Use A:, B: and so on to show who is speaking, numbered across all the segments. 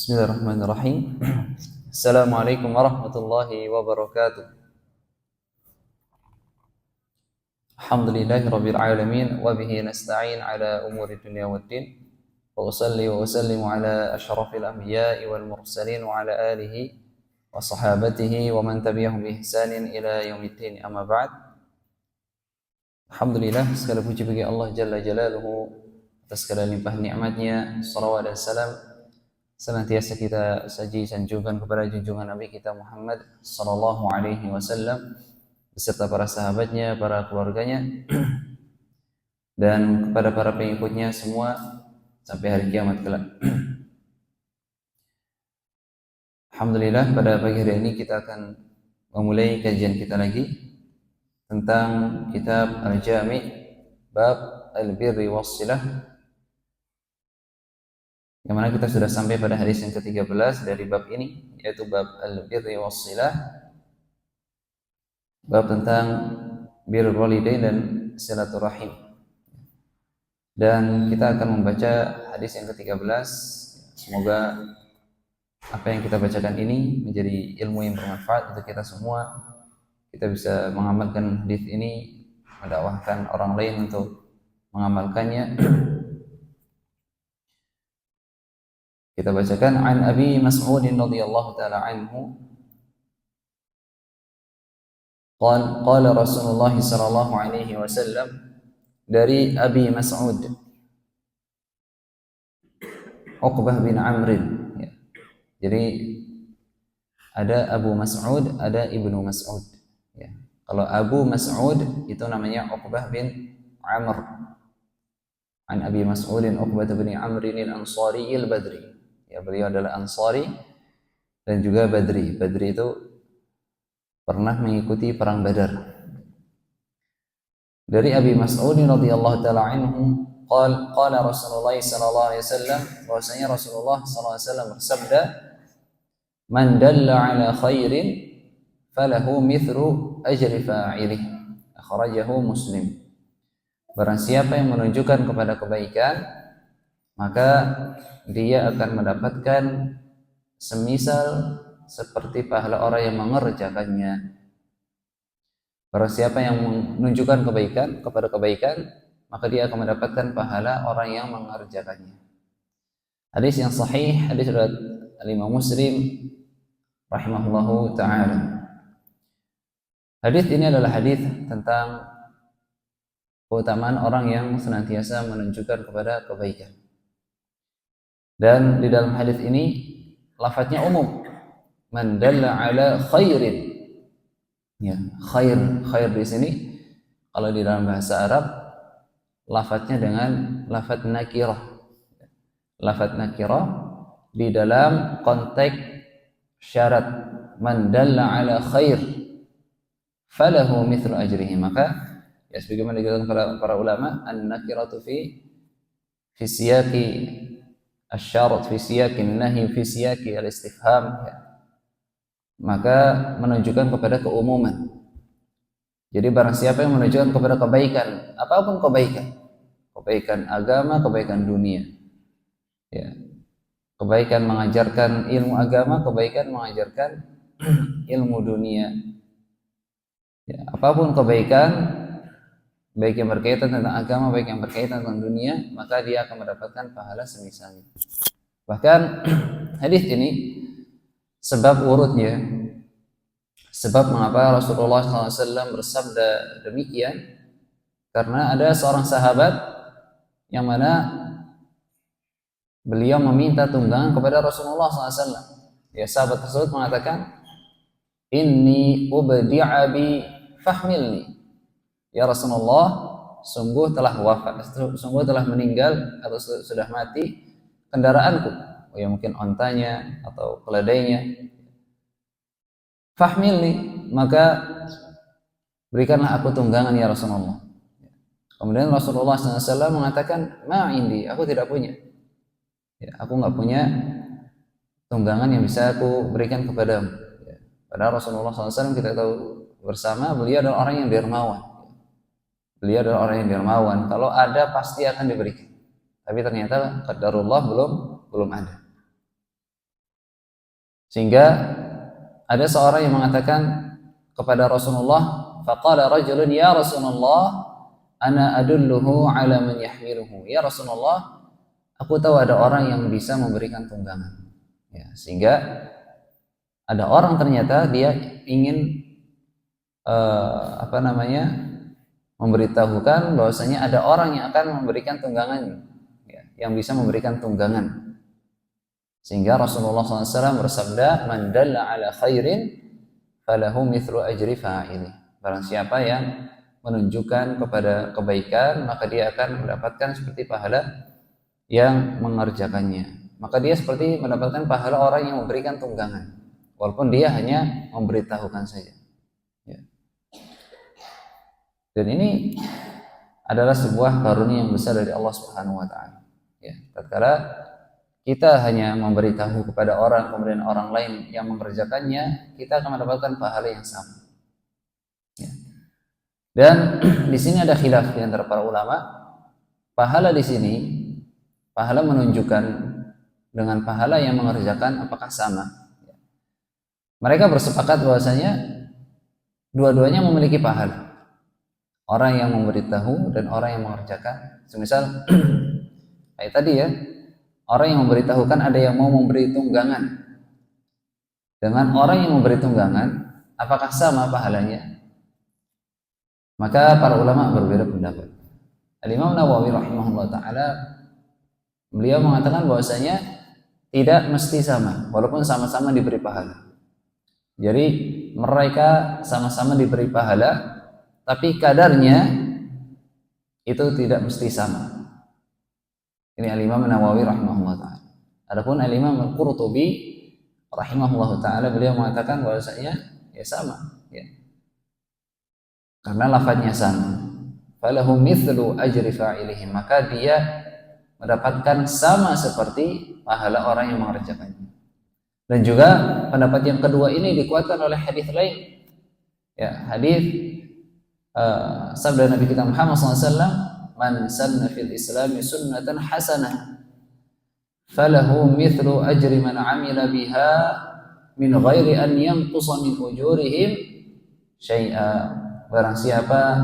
A: Bismillahirrahmanirrahim. Assalamualaikum warahmatullahi wabarakatuh. Alhamdulillahirabbil alamin wa bihi nasta'in ala umuri dunya waddin. Wa usalli wa usallimu ala asyrafil anbiya'i wal mursalin wa ala alihi wa sahabatihi wa man tabi'ahum bi ihsanin ila yaumiddin. Amma ba'd. Alhamdulillah, segala puji bagi Allah Jalla Jalaluhu atas segala limpah nikmatnya. Salawat dan salam senantiasa kita sanjungan kepada junjungan Nabi kita Muhammad sallallahu alaihi wasallam beserta para sahabatnya, para keluarganya dan kepada para pengikutnya semua sampai hari kiamat kelak. Alhamdulillah, pada pagi hari ini kita akan memulai kajian kita lagi tentang kitab Al-Jami' bab Al-Birri Was-Silah, yang mana kita sudah sampai pada hadis yang ke-13 dari bab ini, yaitu bab Al-Birri Was-Silah, bab tentang birrul walidain dan silaturahim. Dan kita akan membaca hadis yang ke-13. Semoga apa yang kita bacakan ini menjadi ilmu yang bermanfaat untuk kita semua. Kita bisa mengamalkan hadis ini, mendakwahkan orang lain untuk mengamalkannya. Kita bacakan an Abi Mas'ud radhiyallahu taala anhu qala Rasulullah sallallahu alaihi wasallam, dari Abi Mas'ud Uqbah bin Amr ya. Jadi ada Abu Mas'ud, ada Ibnu Mas'ud ya. Kalau Abu Mas'ud itu namanya Uqbah bin Amr. An Abi Mas'udin Uqbah bin Amr al-Ansari al-Badri. Ya, beliau adalah Ansari dan juga Badri. Badri itu pernah mengikuti perang Badar. Dari Abi Mas'ud radhiyallahu taala anhu, qala Rasulullah sallallahu alaihi wasallam, bahwasanya Rasulullah sallallahu alaihi wasallam bersabda, "Man dalla ala khairin falahu mithlu ajri fa'ilih." Akhrajahu Muslim. Barang siapa yang menunjukkan kepada kebaikan, maka dia akan mendapatkan semisal seperti pahala orang yang mengerjakannya. Barang siapa yang menunjukkan kebaikan kepada kebaikan, maka dia akan mendapatkan pahala orang yang mengerjakannya. Hadis yang sahih, hadis riwayat Imam Muslim rahimahullahu taala. Hadis ini adalah hadis tentang keutamaan orang yang senantiasa menunjukkan kepada kebaikan. Dan di dalam hadis ini lafadznya umum, man dalla ala khairin. Ya, khair di sini kalau di dalam bahasa Arab lafadznya dengan lafadz nakirah. Lafadz nakirah di dalam konteks syarat, man dalla ala khair falahu mithlu ajrihi. Maka ya, sebagaimana dikatakan para ulama, an-nakiratu fi siyaqi asyarat, fi siyakin nahi, fi siyaki al-istifham ya. Maka menunjukkan kepada keumuman. Jadi barang siapa yang menunjukkan kepada kebaikan, apapun kebaikan agama, kebaikan dunia ya, kebaikan mengajarkan ilmu agama, kebaikan mengajarkan ilmu dunia ya, apapun kebaikan, baik yang berkaitan tentang agama, baik yang berkaitan tentang dunia, maka dia akan mendapatkan pahala semisalnya. Bahkan hadis ini sebab urutnya, sebab mengapa Rasulullah SAW bersabda demikian, karena ada seorang sahabat yang mana beliau meminta tunggangan kepada Rasulullah SAW. Ya, sahabat tersebut mengatakan, inni ubdi'a bi fahmilni. Ya Rasulullah, sungguh telah wafat, sungguh telah meninggal atau sudah mati kendaraanku. Oh ya, mungkin ontanya atau keledainya. Fahmilni, maka berikanlah aku tunggangan ya Rasulullah. Kemudian Rasulullah SAW mengatakan, ma indi, aku tidak punya. Ya, aku nggak punya tunggangan yang bisa aku berikan kepadamu. Ya, padahal Rasulullah SAW kita tahu bersama, beliau adalah orang yang dermawan. Beliau adalah orang yang dermawan. Kalau ada pasti akan diberikan. Tapi ternyata qadarullah belum ada. Sehingga ada seorang yang mengatakan kepada Rasulullah, faqala rajulun ya Rasulullah ana adulluhu ala man yahmiluhu. Ya Rasulullah, aku tahu ada orang yang bisa memberikan tunggangan. Ya, sehingga ada orang ternyata dia ingin memberitahukan bahwasanya ada orang yang akan memberikan tunggangan, ya, yang bisa memberikan tunggangan. Sehingga Rasulullah SAW bersabda, man dalla ala khairin falahu mithlu ajri fa'ili. Barang siapa yang menunjukkan kepada kebaikan, maka dia akan mendapatkan seperti pahala yang mengerjakannya. Maka dia seperti mendapatkan pahala orang yang memberikan tunggangan, walaupun dia hanya memberitahukan saja. Ya. Dan ini adalah sebuah karunia yang besar dari Allah Subhanahu wa taala. Ya, tatkala kita hanya memberitahu kepada orang, kemudian orang lain yang mengerjakannya, kita akan mendapatkan pahala yang sama. Ya. Dan di sini ada khilaf di antara para ulama. Pahala di sini, pahala menunjukkan dengan pahala yang mengerjakan apakah sama? Ya. Mereka bersepakat bahwasanya dua-duanya memiliki pahala. Orang yang memberitahu dan orang yang mengerjakan. Semisal kayak tadi ya, orang yang memberitahukan ada yang mau memberi tunggangan. Dengan orang yang memberi tunggangan, apakah sama pahalanya? Maka para ulama berbeda pendapat. Al-Imam Nawawi rahimahullah ta'ala, beliau mengatakan bahwasanya tidak mesti sama, walaupun sama-sama diberi pahala. Jadi mereka sama-sama diberi pahala, tapi kadarnya itu tidak mesti sama. Ini Al-Imam Nawawi rahimahullah ta'ala. Adapun Al-Imam Al-Qurtubi rahimahullah ta'ala, beliau mengatakan bahwasanya ya sama, ya. Karena lafadznya sama. Falahu mithlu ajri fa'ilihim, maka dia mendapatkan sama seperti pahala orang yang mengerjakannya. Dan juga pendapat yang kedua ini dikuatkan oleh hadis lain. Ya, hadis sabda Nabi kita Muhammad SAW, man sanna fil islami sunnatan hasanah falahu mithlu ajri man amila biha min ghairi an yanqusa min ujurihim syai'a. Barang siapa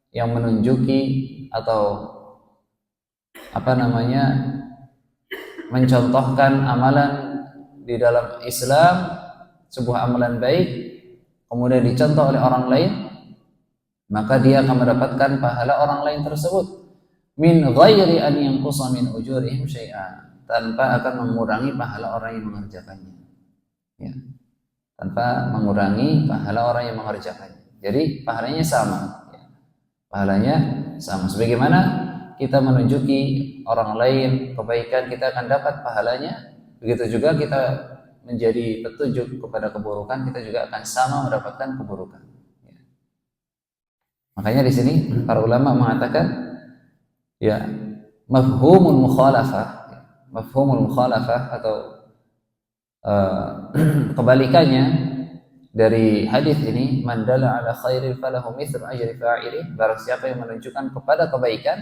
A: yang menunjuki atau mencontohkan amalan di dalam Islam, sebuah amalan baik, kemudian dicontoh oleh orang lain, maka dia akan mendapatkan pahala orang lain tersebut min ghairi an yanqusa min ujurihim syai'a, tanpa akan mengurangi pahala orang yang mengerjakannya. Ya. Tanpa mengurangi pahala orang yang mengerjakannya. Jadi pahalanya sama. Ya. Pahalanya sama. Sebagaimana kita menunjuki orang lain kebaikan, kita akan dapat pahalanya. Begitu juga kita menjadi petunjuk kepada keburukan, kita juga akan sama mendapatkan keburukan. Makanya di sini para ulama mengatakan ya mafhumul mukhalafah atau kebalikannya dari hadis ini, man dalla ala khairin falahu mithlu ajri fa'ili, barang siapa yang menunjukkan kepada kebaikan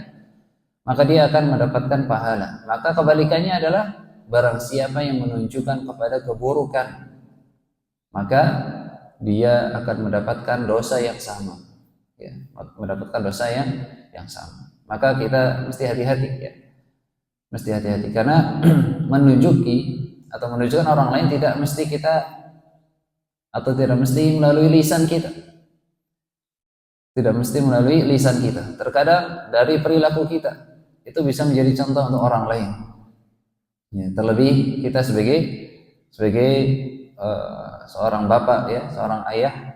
A: maka dia akan mendapatkan pahala. Maka kebalikannya adalah barang siapa yang menunjukkan kepada keburukan maka dia akan mendapatkan dosa yang sama. Ya, mendapatkan dosa yang sama. Maka kita mesti hati-hati, ya. Mesti hati-hati karena menunjuki atau menunjukkan orang lain tidak mesti kita atau tidak mesti melalui lisan kita. Tidak mesti melalui lisan kita. Terkadang dari perilaku kita itu bisa menjadi contoh untuk orang lain. Ya, terlebih kita sebagai seorang bapak, ya, seorang ayah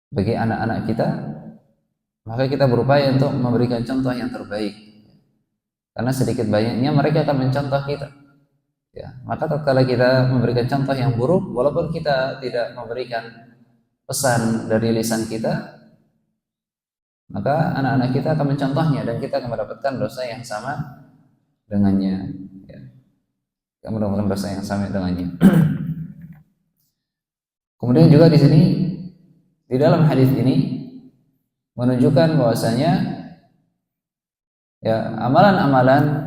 A: bagi anak-anak kita, maka kita berupaya untuk memberikan contoh yang terbaik. Karena sedikit banyaknya mereka akan mencontoh kita. Ya, maka tatkala kita memberikan contoh yang buruk, walaupun kita tidak memberikan pesan dari lisan kita, maka anak-anak kita akan mencontohnya dan kita akan mendapatkan dosa yang sama dengannya. Ya. Kita mendapatkan dosa yang sama dengannya. Kemudian juga di sini di dalam hadis ini menunjukkan bahwasanya ya amalan-amalan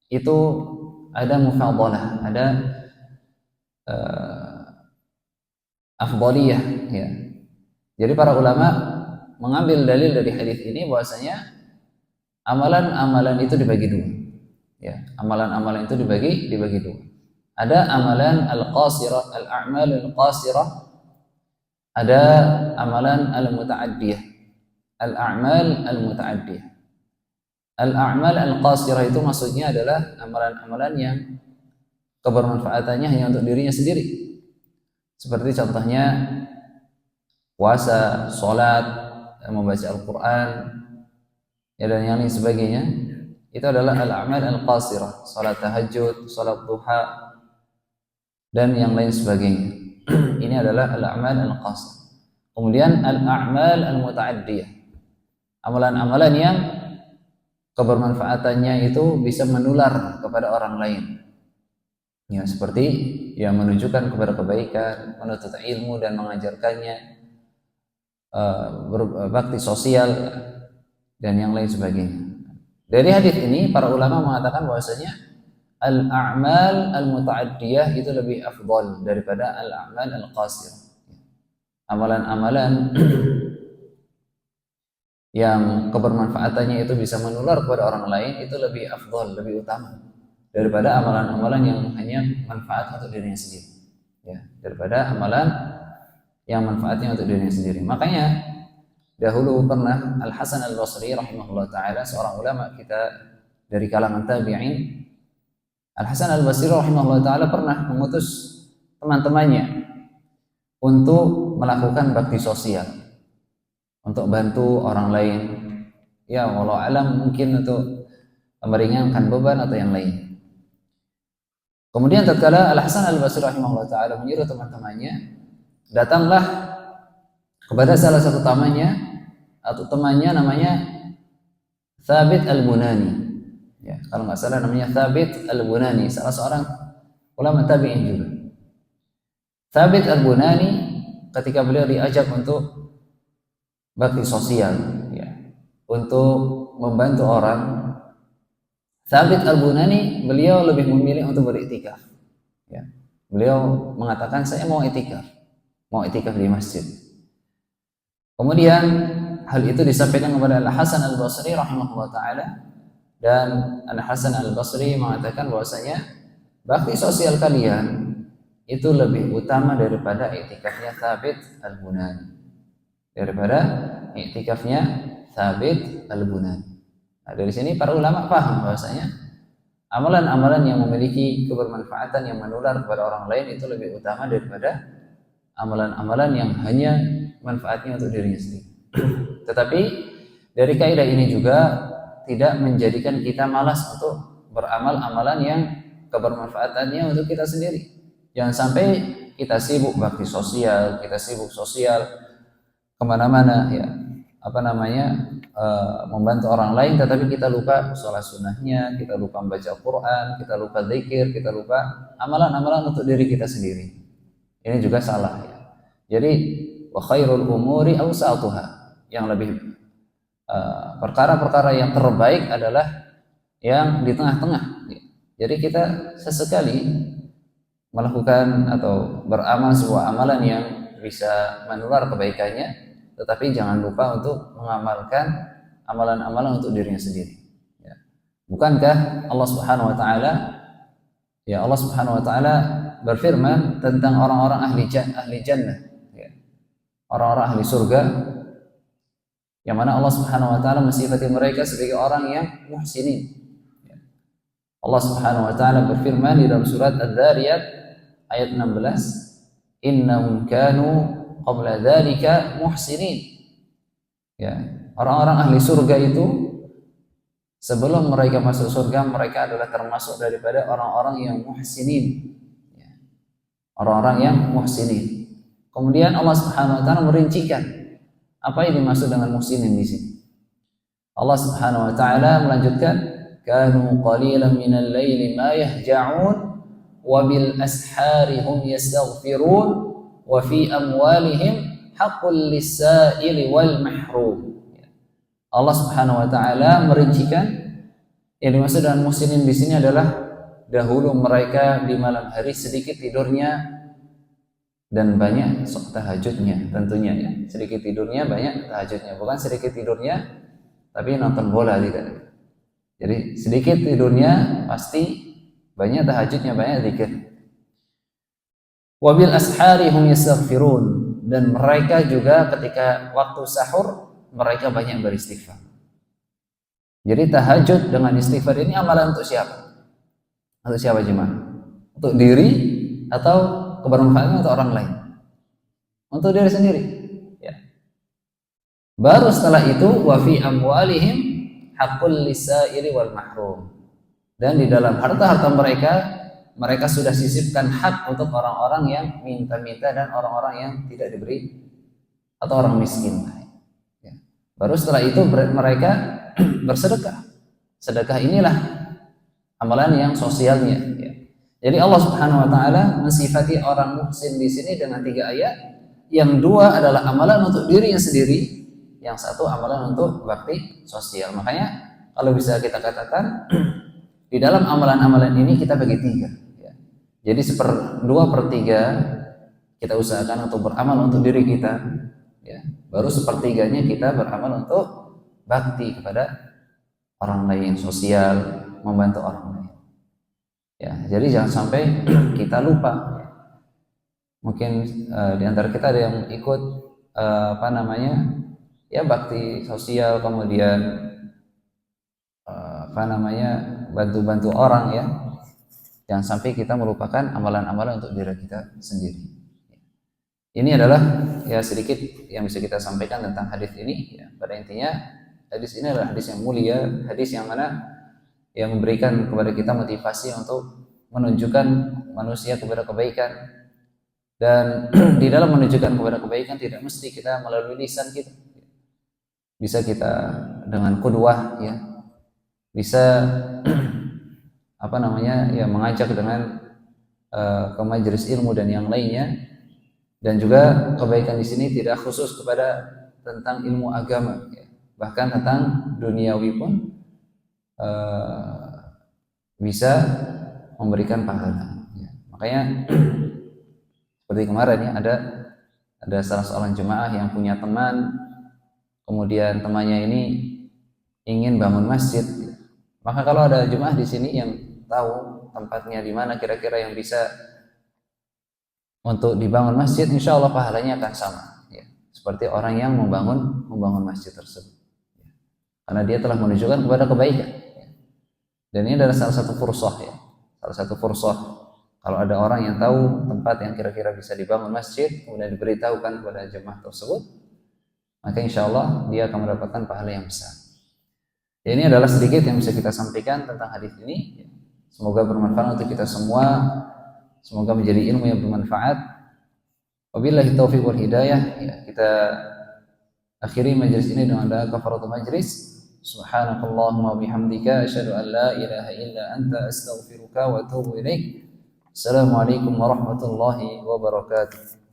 A: itu ada mufadalah, ada afdaliyah ya. Jadi para ulama mengambil dalil dari hadis ini bahwasanya amalan-amalan itu dibagi dua. Ya, amalan-amalan itu dibagi dua. Ada amalan al-qasirah, al-a'mal al-qasirah, ada amalan al-muta'addiyah. Al-a'mal al-muta'addiyah. Al-a'mal al-qasirah itu maksudnya adalah amalan-amalan yang kebermanfaatannya hanya untuk dirinya sendiri. Seperti contohnya puasa, sholat, membaca Al-Quran, ya, dan yang lain sebagainya. Itu adalah al-a'mal al-qasirah, sholat tahajud, sholat duha, dan yang lain sebagainya. Ini adalah al-a'mal al-qasirah. Kemudian al-a'mal al-muta'addiyah, amalan-amalan yang kebermanfaatannya itu bisa menular kepada orang lain. Ya, seperti yang menunjukkan kepada kebaikan, menuntut ilmu dan mengajarkannya, berbakti sosial dan yang lain sebagainya. Dari hadis ini para ulama mengatakan bahwasanya al-a'mal al-muta'addiyah itu lebih afdal daripada al-a'mal al-qasirah. Amalan-amalan yang kebermanfaatannya itu bisa menular kepada orang lain itu lebih afdal, lebih utama daripada amalan-amalan yang hanya manfaat untuk dirinya sendiri. Ya, daripada amalan yang manfaatnya untuk dirinya sendiri. Makanya dahulu pernah Al-Hasan Al-Basri rahimahullah ta'ala, seorang ulama kita dari kalangan tabi'in, Al-Hasan Al-Basri rahimahullah ta'ala pernah mengutus teman-temannya untuk melakukan bakti sosial, untuk bantu orang lain, ya wallahu alam mungkin untuk meringankan beban atau yang lain. Kemudian tatkala Al-Hasan Al-Basri rahimahullah ta'ala menyuruh teman-temannya, datanglah kepada salah satu temannya namanya Thabit Al-Bunani. Ya, kalau nggak salah namanya Thabit Al-Bunani, salah seorang ulama tabi'in juga. Thabit Al-Bunani ketika beliau diajak untuk bakti sosial, ya, untuk membantu orang, Thabit Al-Bunani beliau lebih memilih untuk beriktikaf. Ya. Beliau mengatakan saya mau iktikaf di masjid. Kemudian hal itu disampaikan kepada Al-Hasan Al-Basri rahimahullah ta'ala, dan Al-Hasan Al-Basri mengatakan bahwasanya bakti sosial kalian itu lebih utama daripada iktikafnya Thabit Al-Bunani. Nah, dari sini para ulama paham bahwasanya amalan-amalan yang memiliki kebermanfaatan yang menular kepada orang lain itu lebih utama daripada amalan-amalan yang hanya manfaatnya untuk dirinya sendiri. Tetapi dari kaidah ini juga tidak menjadikan kita malas untuk beramal amalan yang kebermanfaatannya untuk kita sendiri. Jangan sampai kita sibuk bakti sosial, kita sibuk sosial kemana-mana, ya, membantu orang lain, tetapi kita lupa sholat sunnahnya, kita lupa membaca Quran, kita lupa zikir, kita lupa amalan-amalan untuk diri kita sendiri. Ini juga salah, ya. Jadi wa khairul umuri awsatuha, yang lebih perkara-perkara yang terbaik adalah yang di tengah-tengah. Jadi kita sesekali melakukan atau beramal sebuah amalan yang bisa menular kebaikannya, tetapi jangan lupa untuk mengamalkan amalan-amalan untuk dirinya sendiri. Ya. Bukankah Allah Subhanahu Wa Taala, ya Allah Subhanahu Wa Taala berfirman tentang orang-orang ahli jannah, ya, orang-orang ahli surga, yang mana Allah Subhanahu Wa Taala mensifati mereka sebagai orang yang muhsinin. Ya. Allah Subhanahu Wa Taala berfirman di dalam surat Adz-Dzariyat ayat 16, innahum kanu qabla dzalika muhsinin. Ya, orang-orang ahli surga itu sebelum mereka masuk surga, mereka adalah termasuk daripada orang-orang yang muhsinin. Ya, orang-orang yang muhsinin. Kemudian Allah Subhanahu wa taala merincikan apa yang dimaksud dengan muhsinin di sini. Allah Subhanahu wa taala melanjutkan, kanu qalilan minal laili ma yahja'un wa bil ashari hum yastaghfirun wa fi amwalihim haqqul lis-sa'ili wal mahrum. Allah Subhanahu wa taala merincikan yang dimaksud dengan muhsinin di sini adalah dahulu mereka di malam hari sedikit tidurnya dan banyak tahajudnya tentunya ya. Sedikit tidurnya, banyak tahajudnya. Bukan sedikit tidurnya tapi nonton bola, tidak. Jadi sedikit tidurnya pasti banyak tahajudnya, banyak zikir. Wabil ashari hum yastaghfirun, dan mereka juga ketika waktu sahur mereka banyak beristighfar. Jadi tahajud dengan istighfar ini amalan untuk siapa? Untuk siapa jemaah? Untuk diri atau kebermanfaatan untuk orang lain? Untuk diri sendiri. Ya. Baru setelah itu wa fi amwalihim haqqul lisaili wal mahrum. Dan di dalam harta-harta mereka sudah sisipkan hak untuk orang-orang yang minta-minta dan orang-orang yang tidak diberi atau orang miskin. Ya. Baru setelah itu mereka bersedekah. Sedekah inilah amalan yang sosialnya. Ya. Jadi Allah Subhanahu Wa Taala mensifati orang muhsin di sini dengan 3 ayat. Yang 2 adalah amalan untuk dirinya sendiri, yang 1 amalan untuk bakti sosial. Makanya kalau bisa kita katakan di dalam amalan-amalan ini kita bagi 3. Ya. Jadi 2/3 kita usahakan untuk beramal untuk diri kita. Ya. Baru 1/3-nya kita beramal untuk bakti kepada orang lain, sosial, membantu orang lain. Ya, jadi jangan sampai kita lupa. Mungkin di antara kita ada yang ikut ya bakti sosial, kemudian bantu-bantu orang ya. Jangan sampai kita melupakan amalan-amalan untuk diri kita sendiri. Ini adalah ya sedikit yang bisa kita sampaikan tentang hadis ini. Ya, pada intinya hadis ini adalah hadis yang mulia, hadis yang mana yang memberikan kepada kita motivasi untuk menunjukkan manusia kepada kebaikan. Dan di dalam menunjukkan kepada kebaikan tidak mesti kita melalui lisan kita. Bisa kita dengan qudwah ya. Bisa ya mengajak dengan ke majelis ilmu dan yang lainnya. Dan juga kebaikan di sini tidak khusus kepada tentang ilmu agama ya. Bahkan tentang duniawi pun bisa memberikan pahala ya. Makanya seperti kemarin ya ada salah seorang jemaah yang punya teman, kemudian temannya ini ingin bangun masjid. Maka kalau ada jemaah di sini yang tahu tempatnya di mana kira-kira yang bisa untuk dibangun masjid, insya Allah pahalanya akan sama ya. Seperti orang yang membangun masjid tersebut ya. Karena dia telah menunjukkan kepada kebaikan ya. Dan ini adalah salah satu fursah ya. Salah satu fursah. Kalau ada orang yang tahu tempat yang kira-kira bisa dibangun masjid, kemudian diberitahukan kepada jemaah tersebut, maka insya Allah dia akan mendapatkan pahala yang besar. Ya, ini adalah sedikit yang bisa kita sampaikan tentang hadis ini. Semoga bermanfaat untuk kita semua. Semoga menjadi ilmu yang bermanfaat. Wabillahi taufiq wal hidayah. Ya, kita akhiri majelis ini dengan doa kafaratul majlis. Subhanakallahumma bihamdika asyhadu an la ilaha illa anta astaghfiruka wa atubu ilaik. Assalamualaikum warahmatullahi wabarakatuh.